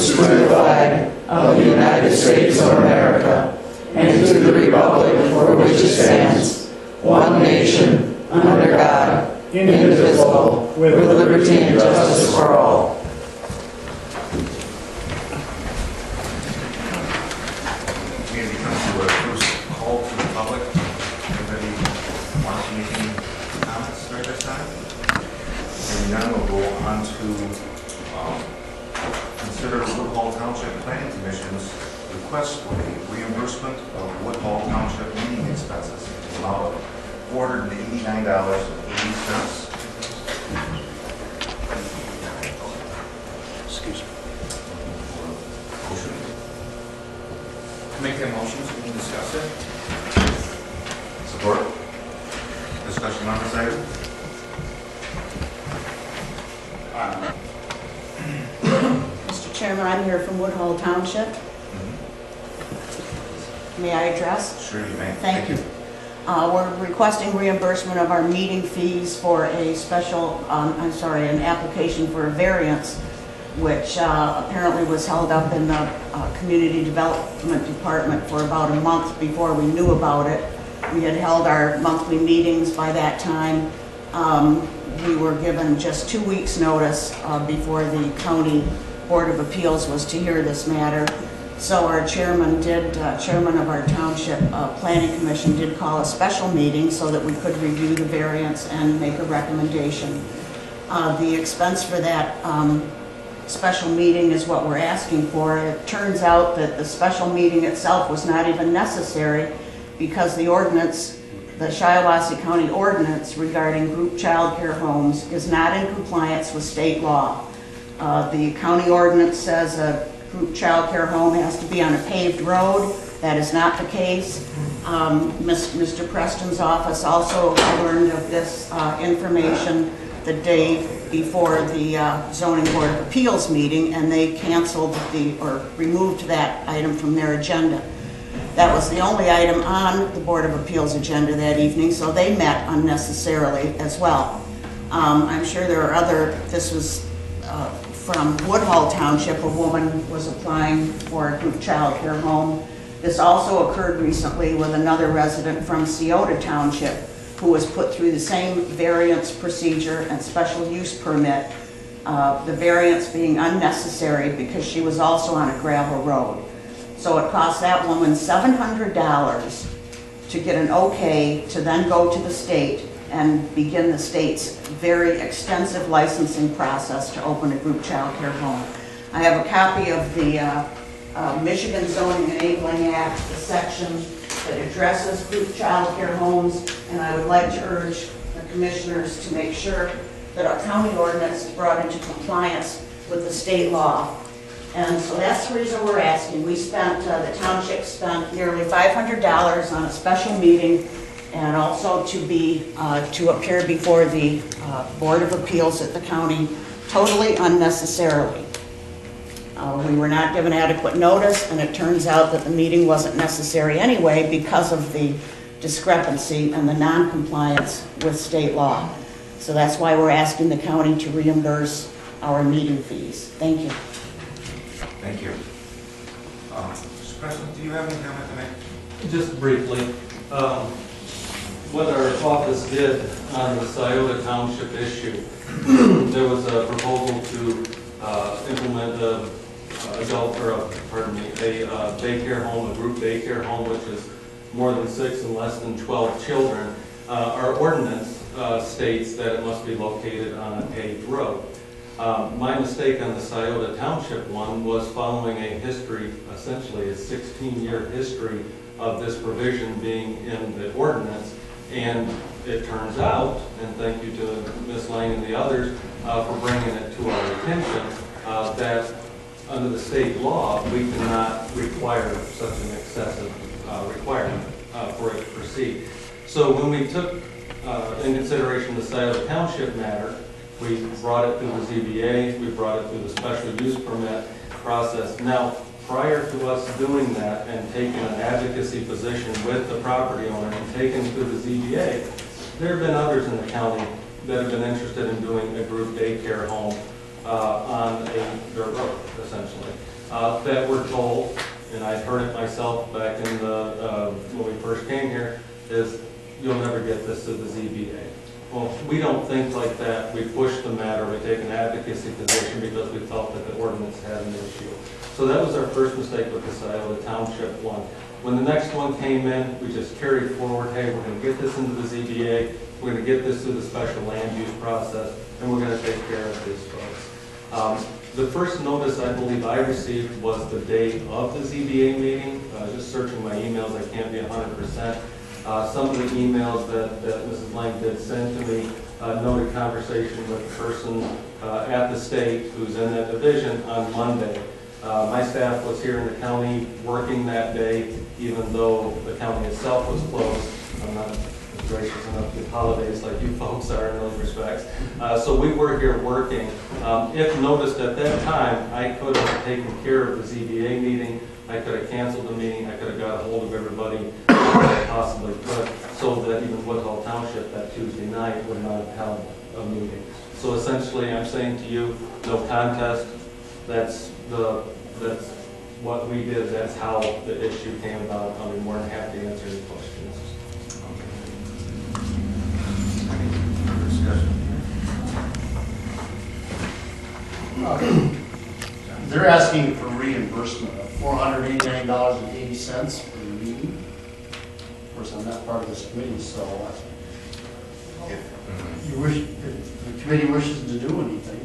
allegiance to the flag of the United States of America and to the republic for which it stands, one nation, under God, indivisible, with liberty and justice for all. We have come to a first call to the public. Anybody want to make any comments during this time? And now we'll go on to consider Woodhull Township Planning Commission's request for the reimbursement of Woodhull Township meeting expenses in the amount of $489.80. Excuse me. Motion. Make that motion so we can discuss it. Support. Discussion on this item. Mr. Chairman, I'm here from Woodhull Township. May I address? Sure, you may. Thank you. We're requesting reimbursement of our meeting fees for a special, an application for a variance, which apparently was held up in the Community Development Department for about a month before we knew about it. We had held our monthly meetings by that time. We were given just 2 weeks' notice before the County Board of Appeals was to hear this matter. So our chairman of our Township Planning Commission did call a special meeting so that we could review the variance and make a recommendation. The expense for that special meeting is what we're asking for. It turns out that the special meeting itself was not even necessary because the ordinance, the Shiawassee County ordinance regarding group child care homes is not in compliance with state law. The county ordinance says a group child care home has to be on a paved road. That is not the case. Mr. Preston's office also learned of this information the day before the Zoning Board of Appeals meeting, and they canceled or removed that item from their agenda. That was the only item on the Board of Appeals agenda that evening, so they met unnecessarily as well. I'm sure there are this was from Woodhull Township. A woman was applying for a group child care home. This also occurred recently with another resident from Scioto Township who was put through the same variance procedure and special use permit, the variance being unnecessary because she was also on a gravel road. So it cost that woman $700 to get an okay to then go to the state and begin the state's very extensive licensing process to open a group child care home. I have a copy of the Michigan Zoning Enabling Act, the section that addresses group child care homes, and I would like to urge the commissioners to make sure that our county ordinance is brought into compliance with the state law. And so that's the reason we're asking. We spent, the township spent nearly $500 on a special meeting and also to appear before the Board of Appeals at the county totally unnecessarily. We were not given adequate notice, and it turns out that the meeting wasn't necessary anyway because of the discrepancy and the non-compliance with state law. So that's why we're asking the county to reimburse our meeting fees. Thank you. Thank you. Mr. President, do you have any comment to make? Just briefly, what our office did on the Scioto Township issue, there was a proposal to implement a daycare home, a group daycare home, which is more than 6 and less than 12 children. Our ordinance states that it must be located on a paved road. My mistake on the Scioto Township one was following a history, essentially a 16-year history of this provision being in the ordinance, and it turns out, and thank you to Ms. Lang and the others for bringing it to our attention, that under the state law we cannot require such an excessive requirement for it to proceed. So when we took in consideration the Scioto Township matter, we brought it through the ZBA, we brought it through the special use permit process. Now, prior to us doing that and taking an advocacy position with the property owner and taking it through the ZBA, there have been others in the county that have been interested in doing a group daycare home on a dirt road, essentially. that were told, and I heard it myself back in the, when we first came here, is you'll never get this to the ZBA. Well, we don't think like that. We push the matter. We take an advocacy position because we felt that the ordinance had an issue. So that was our first mistake with the Scioto Township one. When the next one came in, we just carried forward, hey, we're going to get this into the ZBA, we're going to get this through the special land use process, and we're going to take care of these folks. The first notice I believe I received was the day of the ZBA meeting. Just searching my emails, I can't be 100%. Some of the emails that Mrs. Lang did send to me noted conversation with the person at the state who's in that division on Monday. My staff was here in the county working that day, even though the county itself was closed. I'm not gracious enough to holidays like you folks are in those respects. So we were here working. If noticed at that time, I could have taken care of the ZBA meeting. I could have canceled the meeting. I could have got a hold of everybody I possibly could, so that even Woodhull Township that Tuesday night would not have held a meeting. So essentially, I'm saying to you, no contest. That's what we did. That's how the issue came about. I'll be more than happy to answer any questions. They're asking for reimbursement of $489.80 for the meeting. Of course, I'm not part of this committee, so if the committee wishes to do anything.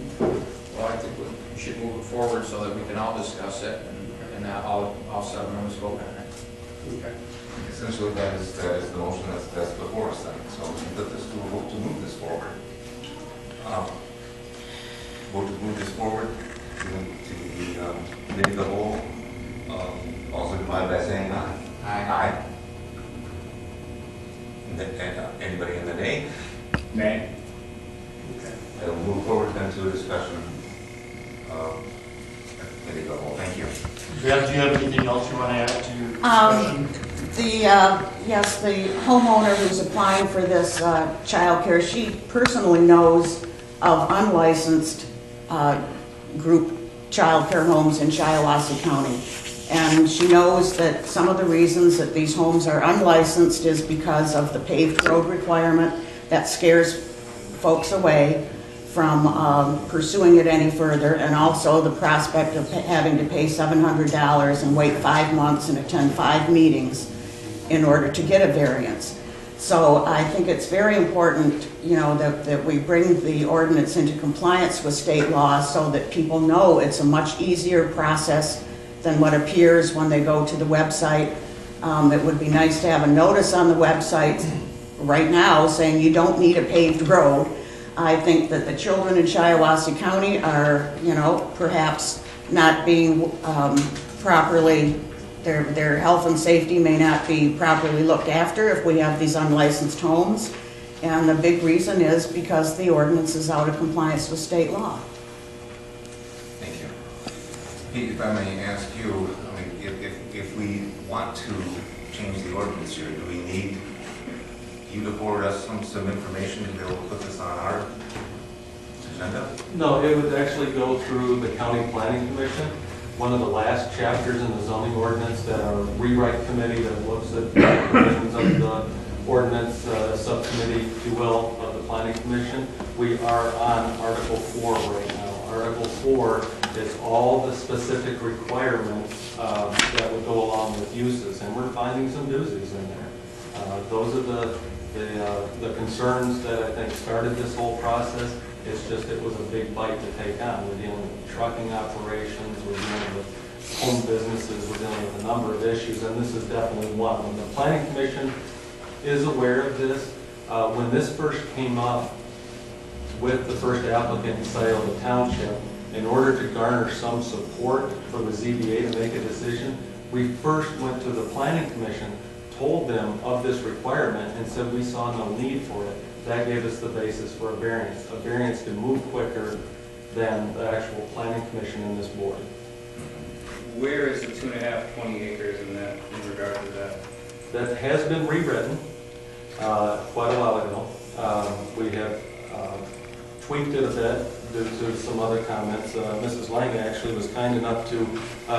Well, I think we should move it forward so that we can all discuss it, and all 7 of us vote on it. Okay. Essentially, that is the motion that's before us then. So we can put this to a vote to move this forward. Vote to move this forward to the committee of the whole. Also divide by saying aye. Aye. And anybody in the nay? Nay. Okay. And we'll move forward then to a discussion of committee of the whole. Thank you. Deb, do you have anything else you want to add to your discussion? Yes, the homeowner who's applying for this child care, she personally knows of unlicensed group child care homes in Shiawassee County. And she knows that some of the reasons that these homes are unlicensed is because of the paved road requirement that scares folks away from pursuing it any further, and also the prospect of having to pay $700 and wait 5 months and attend 5 meetings in order to get a variance. So I think it's very important, you know, that we bring the ordinance into compliance with state law so that people know it's a much easier process than what appears when they go to the website. It would be nice to have a notice on the website right now saying you don't need a paved road. I think that the children in Shiawassee County are, you know, perhaps not being properly, their health and safety may not be properly looked after if we have these unlicensed homes. And the big reason is because the ordinance is out of compliance with state law. Thank you. Pete, if I may ask you, I mean, if we want to change the ordinance here, do we need you to forward us some information to be able to put this on our agenda? No, it would actually go through the County Planning Commission. One of the last chapters in the zoning ordinance that our rewrite committee that looks at the provisions of the ordinance subcommittee, if you will, of the Planning Commission. We are on Article 4 right now. Article 4 is all the specific requirements that would go along with uses, and we're finding some doozies in there. Those are the concerns that I think started this whole process. It's just it was a big bite to take on. We're dealing with trucking operations, we're dealing with home businesses, we're dealing with a number of issues, and this is definitely one. When the Planning Commission is aware of this, when this first came up with the first applicant in Scioto Township, in order to garner some support for the ZBA to make a decision, we first went to the Planning Commission, told them of this requirement, and said we saw no need for it. That gave us the basis for a variance. A variance can move quicker than the actual Planning Commission and this board. Where is the 2.5, 20 acres in that, in regard to that? That has been rewritten quite a while ago. We have tweaked it a bit. due to some other comments. Mrs. Lang actually was kind enough to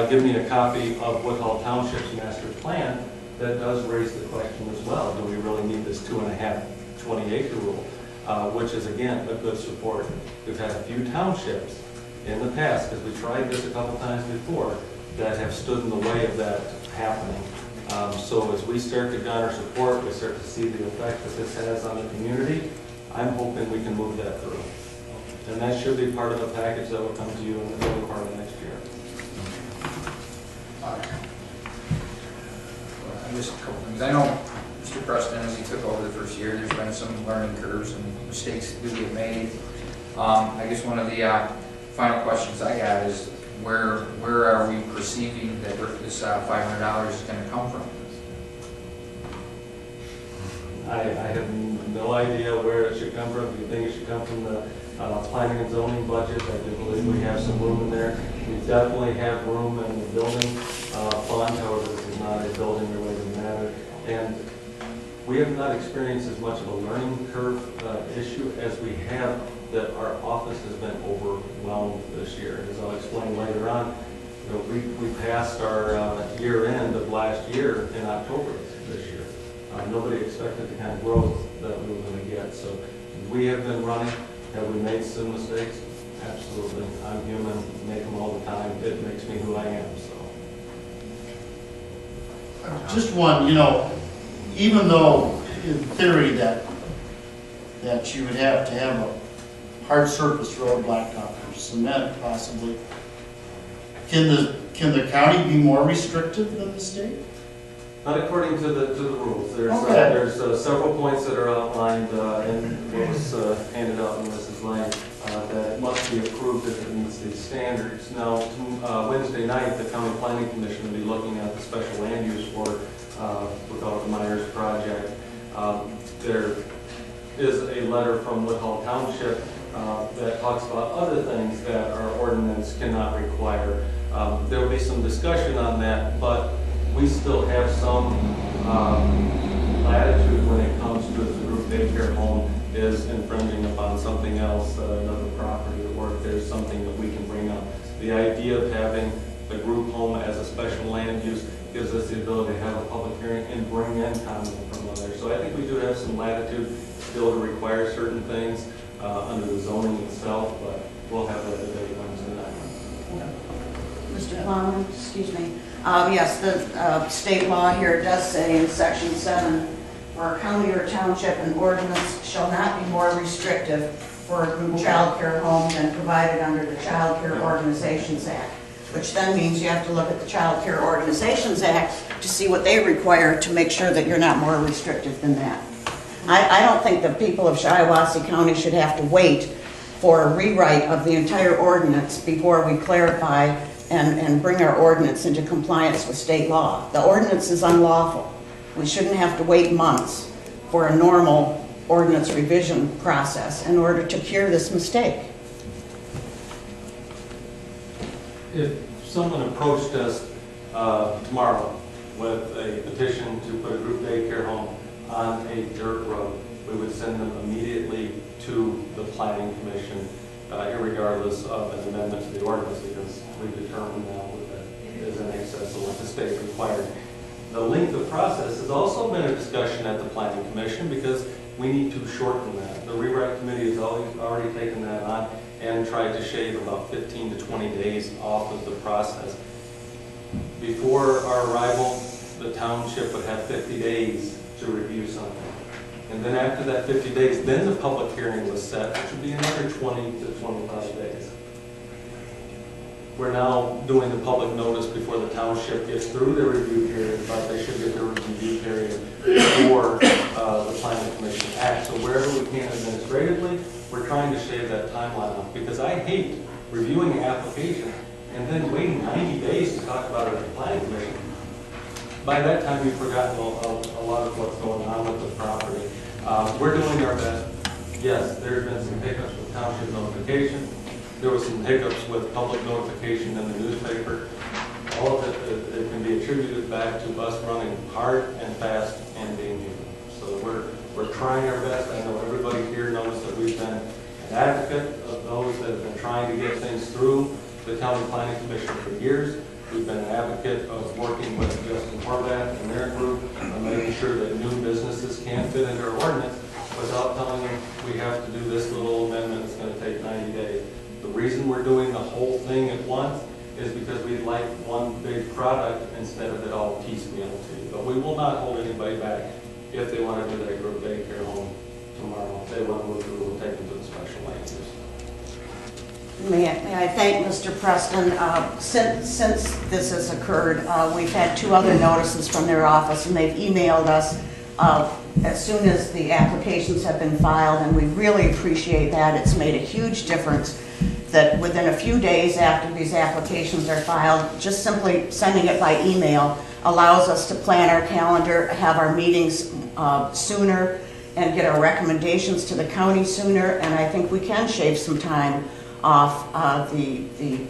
give me a copy of Woodhull Township's master plan that does raise the question as well. Do we really need this 2.5 20-acre rule? Which is, again, a good support. We've had a few townships in the past, because we tried this a couple times before, that have stood in the way of that happening. So as we start to garner support, we start to see the effect that this has on the community, I'm hoping we can move that through. And that should be part of the package that will come to you in the early part of next year. Just a couple things. I know Mr. Preston, as he took over the first year, there's been some learning curves and mistakes that do get made. I guess one of the final questions I got is where are we perceiving that this $500 is going to come from? I have no idea where it should come from. Do you think it should come from the planning and zoning budget? I do believe we have some room in there. We definitely have room in the building fund. However, this is not a building related matter. And we have not experienced as much of a learning curve issue as we have that our office has been overwhelmed this year. As I'll explain later on, you know, we passed our year end of last year in October this year. Nobody expected the kind of growth that we were going to get. So we have been running. Have we made some mistakes? Absolutely. I'm human, make them all the time. It makes me who I am. So Just one, you know, even though in theory that you would have to have a hard surface road, blacktop or cement possibly, can the county be more restrictive than the state? not according to the rules. There's Okay. there's several points that are outlined in what was handed out in Mrs. Lang that must be approved if it meets these standards. Now, Wednesday night, the County Planning Commission will be looking at the special land use for without the Myers project. There is a letter from Woodhull Township that talks about other things that our ordinance cannot require. There will be some discussion on that, but we still have some latitude when it comes to if the group daycare home is infringing upon something else, another property, or if there's something that we can bring up. The idea of having the group home as a special land use gives us the ability to have a public hearing and bring in comment from others. So I think we do have some latitude still to require certain things under the zoning itself, but we'll have that debate Wednesday night. Mr. Plowman, excuse me. Yes, the state law here does say in section 7, for a county or township, an ordinance shall not be more restrictive for a group child care home than provided under the Child Care Organizations Act, which then means you have to look at the Child Care Organizations Act to see what they require to make sure that you're not more restrictive than that. I don't think the people of Shiawassee County should have to wait for a rewrite of the entire ordinance before we clarify and bring our ordinance into compliance with state law. The ordinance is unlawful. We shouldn't have to wait months for a normal ordinance revision process in order to cure this mistake. If someone approached us tomorrow with a petition to put a group daycare home on a dirt road, we would send them immediately to the Planning Commission, irregardless of an amendment to the ordinance, because we've determined now that it is in excess of what the state required. The length of process has also been a discussion at the Planning Commission because we need to shorten that. The rewrite committee has already taken that on and tried to shave about 15 to 20 days off of the process. Before our arrival, the township would have 50 days to review something. And then after that 50 days, then the public hearing was set, which would be another 20 to 25 days. We're now doing the public notice before the township gets through their review period, but they should get their review period before the Planning Commission acts. So wherever we can administratively, we're trying to shave that timeline off, because I hate reviewing an application and then waiting 90 days to talk about it at the Planning Commission. By that time, you've forgotten a lot of what's going on with the property. We're doing our best. Yes, there's been some hiccups with township notification. There was some hiccups with public notification in the newspaper. All of it can be attributed back to us running hard and fast and being human. So we're trying our best. I know everybody here knows that we've been an advocate of those that have been trying to get things through the County Planning Commission for years. We've been an advocate of working with Justin Horvath and their group on making sure that new businesses can fit into our ordinance without telling them we have to do this little amendment, it's going to take 90 days. The reason we're doing the whole thing at once is because we'd like one big product instead of it all piecemeal to you. But we will not hold anybody back if they want to do their group daycare home tomorrow. If they want to move through, we'll take them to the special land use. May I thank Mr. Preston? Since this has occurred, we've had 2 other notices from their office, and they've emailed us as soon as the applications have been filed, and we really appreciate that. It's made a huge difference that within a few days after these applications are filed, just simply sending it by email allows us to plan our calendar, have our meetings sooner, and get our recommendations to the county sooner, and I think we can shave some time off the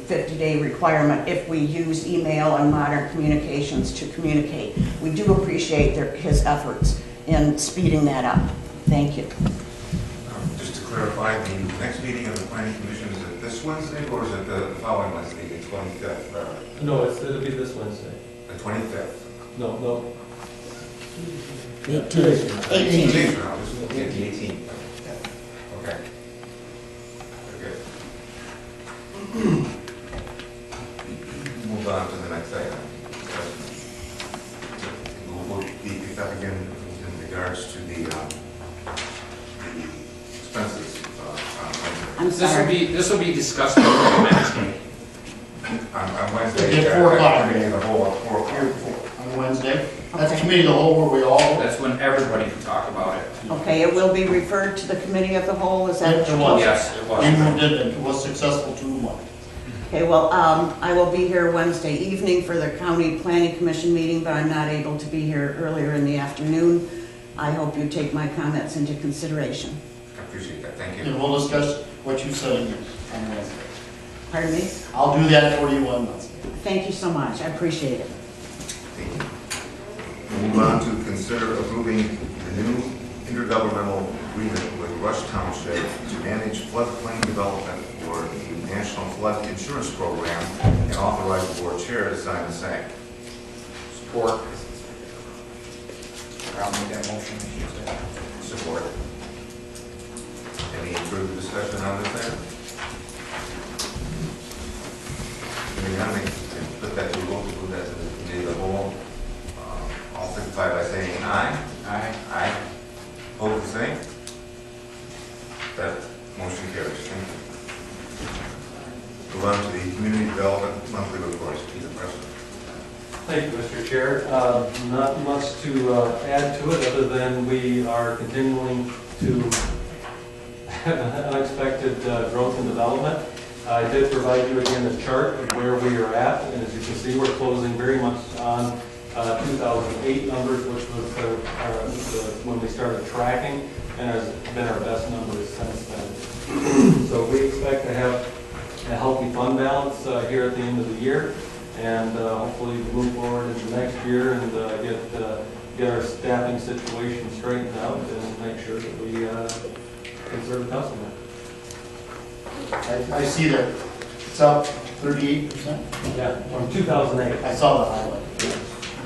50-day requirement if we use email and modern communications to communicate. We do appreciate his efforts in speeding that up. Thank you. Just to clarify, the next meeting of the Planning Commission, is it this Wednesday or is it the following Wednesday, the 25th? No, it'll be this Wednesday. The 25th? No. 18th. 2 days from now, this will be the 18th. Okay. Very good. Move on to the next item. We'll be picked up again in regards to the expenses. I'm sorry. This will be discussed on Wednesday. On Wednesday. At 4 o'clock. Committee of the whole at 4 Here o'clock. on Wednesday. That's committee of the whole where we all. That's when everybody can talk about it. Okay, it will be referred to the committee of the whole, is that? It was. Yes, it was. And it was successful 2-1. Okay, well, I will be here Wednesday evening for the County Planning Commission meeting, but I'm not able to be here earlier in the afternoon. I hope you take my comments into consideration. I appreciate that. Thank you. And we'll discuss what you said again on Wednesday. Pardon me? I'll do that for you on Wednesday. Thank you so much, I appreciate it. Thank you. We'll move on to consider approving the new intergovernmental agreement with Rush Township to manage floodplain development for the National Flood Insurance Program and authorize the board chair to sign the same. Support. I'll make that motion. Support. Any further discussion on this item? Hearing none, we can put that to a vote, move that to the committee of the whole. All signify by saying aye. Aye. Aye. Opposed, the same? That motion carries. Thank you. Move on to the community development monthly reports. Peter Preston. Thank you, Mr. Chair. Not much to add to it other than we are continuing to have unexpected growth and development. I did provide you again a chart of where we are at, and as you can see, we're closing very much on 2008 numbers, which was when we started tracking, and has been our best numbers since then. So we expect to have a healthy fund balance here at the end of the year, and hopefully move forward into next year and get our staffing situation straightened out and make sure that we can serve the customer. I see that it's up 38%. Yeah, from 2008. I saw the highlight.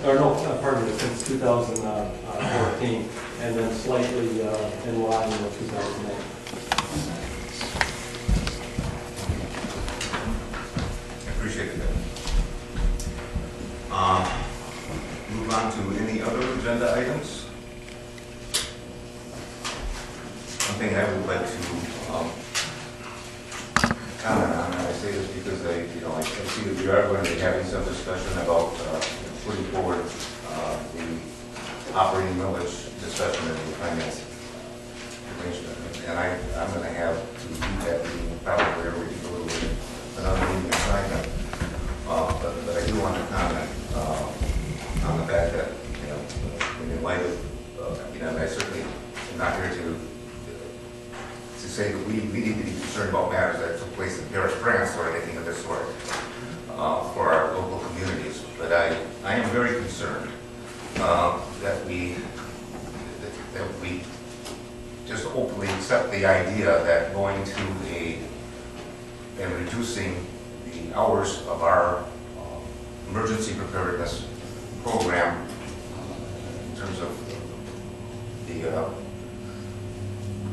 Or no, pardon me, since 2014, and then slightly in line with 2008. I appreciate that. Move on to any other agenda items. One thing I would like to comment on, and I say this because I see that we are going to be having some discussion about putting forward the operating millage discussion in the finance arrangement. And I'm going to have to do that meeting probably, or we can go to another meeting assignment. But I do want to comment on the fact that, in light of, I certainly am not here to say that we need to be concerned about matters that took place in Paris, France, or anything of this sort for our local communities. But I am very concerned that we just openly accept like the idea that going to and reducing the hours of our emergency preparedness program in terms of the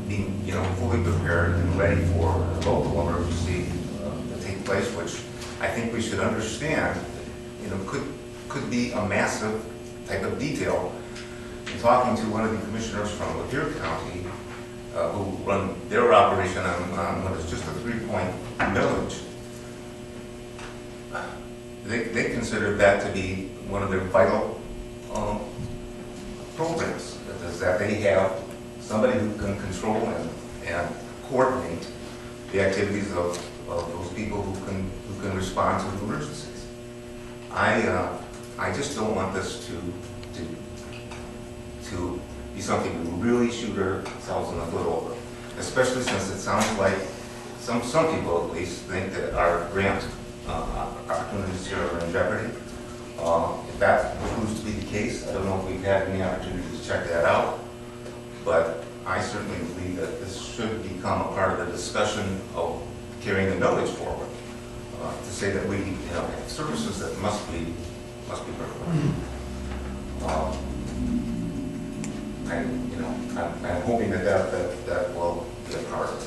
being, fully prepared and ready for a local emergency to take place, which I think we should understand, could be a massive type of detail. In talking to one of the commissioners from Lapeer County, who run their operation on what is just a 3-point millage, they consider that to be one of their vital programs, that they have somebody who can control and coordinate the activities of those people who can respond to emergencies. I just don't want this to be something we really shoot ourselves in the foot over, especially since it sounds like some people at least think that our grant opportunities here are in jeopardy. If that proves to be the case, I don't know if we've had any opportunity to check that out, but I certainly believe that this should become a part of the discussion of carrying the millage forward. To say that we have services that must be performed. I'm hoping that will be a part of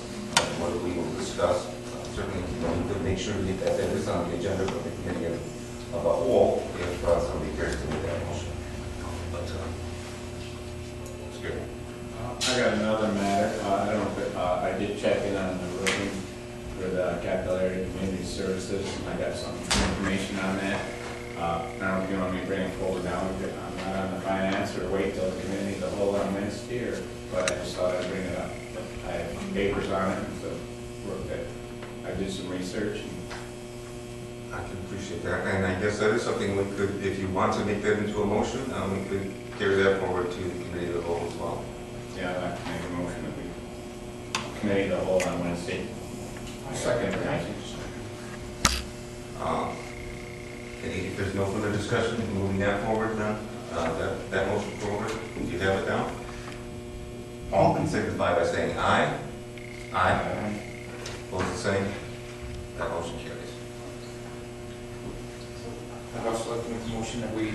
what we will discuss. Certainly, we could make sure that is on the agenda for the committee of the whole if somebody cares to make that motion. But it's good. I got another matter. I don't know if I did check in on the roofing for the Capital Area Community Services. I got some information on that. I don't know if you want me to bring it forward now. I'm not on the finance or wait till the committee the whole on Wednesday, but I just thought I'd bring it up. I have papers on it, and so I did some research. I can appreciate that, and I guess that is something we could, if you want to make that into a motion, we could carry that forward to the committee of the whole as well. Yeah, I'd like to make a motion that we committee the whole on Wednesday. Second. If there's no further discussion, moving that forward then, that motion forward, do you have it down? All can signify by saying aye. Aye. Opposed the same. That motion carries. I'd also like to make a motion that we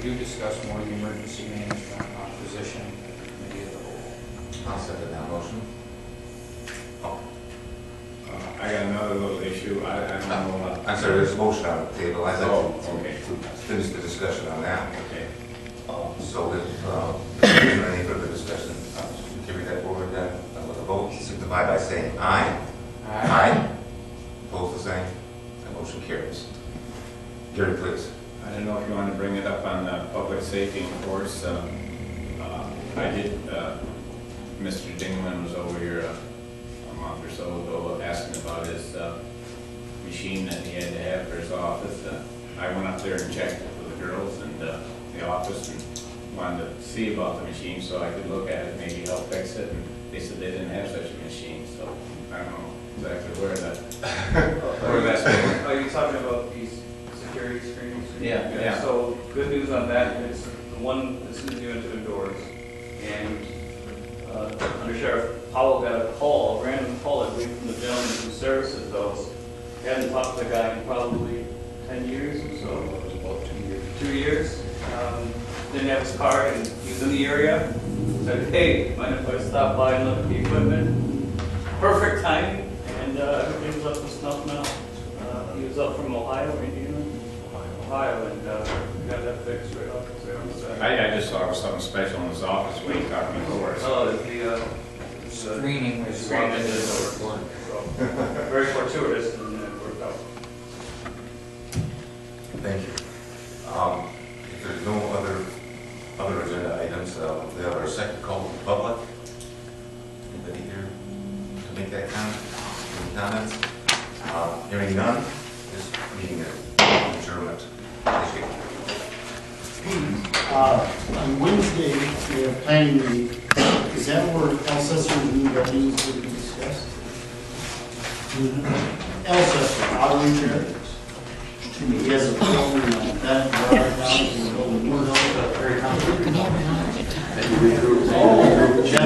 do discuss more of the emergency management position at the committee of the whole. I'll second that motion. Oh, I got another little issue. I don't know. I'm sorry, there's a motion on the table. I'd like to okay. finish the discussion on that. Okay. So if there's any further discussion, should carry that forward then with a vote, signify by saying aye. Aye. Opposed the same. That motion carries. Gary, please. I don't know if you want to bring it up on the public safety course. I did, Mr. Dingman was over here a month or so ago asking about his machine that he had to have for his office. I went up there and checked with the girls and the office and wanted to see about the machine so I could look at it, maybe help fix it. And they said they didn't have such a machine, so I don't know exactly where that's going. Are you talking about these security screens? Yeah. So good news on that is the one as soon as you enter the doors, and Under Sheriff Powell got a call, a random call, I believe, from the gentleman who services those. He hadn't talked to the guy in probably 10 years or so. About 2 years. 2 years. Didn't have his card, and he was in the area. Said, hey, mind if I stop by and look at the equipment? Perfect timing, and everything was up to snuff now. He was up from Ohio, Indiana. Ohio, and we got that fixed right off the side. I just thought it was something special in his office when he talked before. Oh, the Screening was screening one of is the over. So, very fortuitous, and it worked out. Thank you. If there's no other agenda items, we have our second call to the public. Anybody here to make that comment? Any comments? Hearing none, this meeting is adjourned. Thank you. On Wednesday, we have planning meeting. Is that where Alcester and new buildings will be discussed? Alcester, outreach area. He has a building on that, right now, he's building more. Very complicated.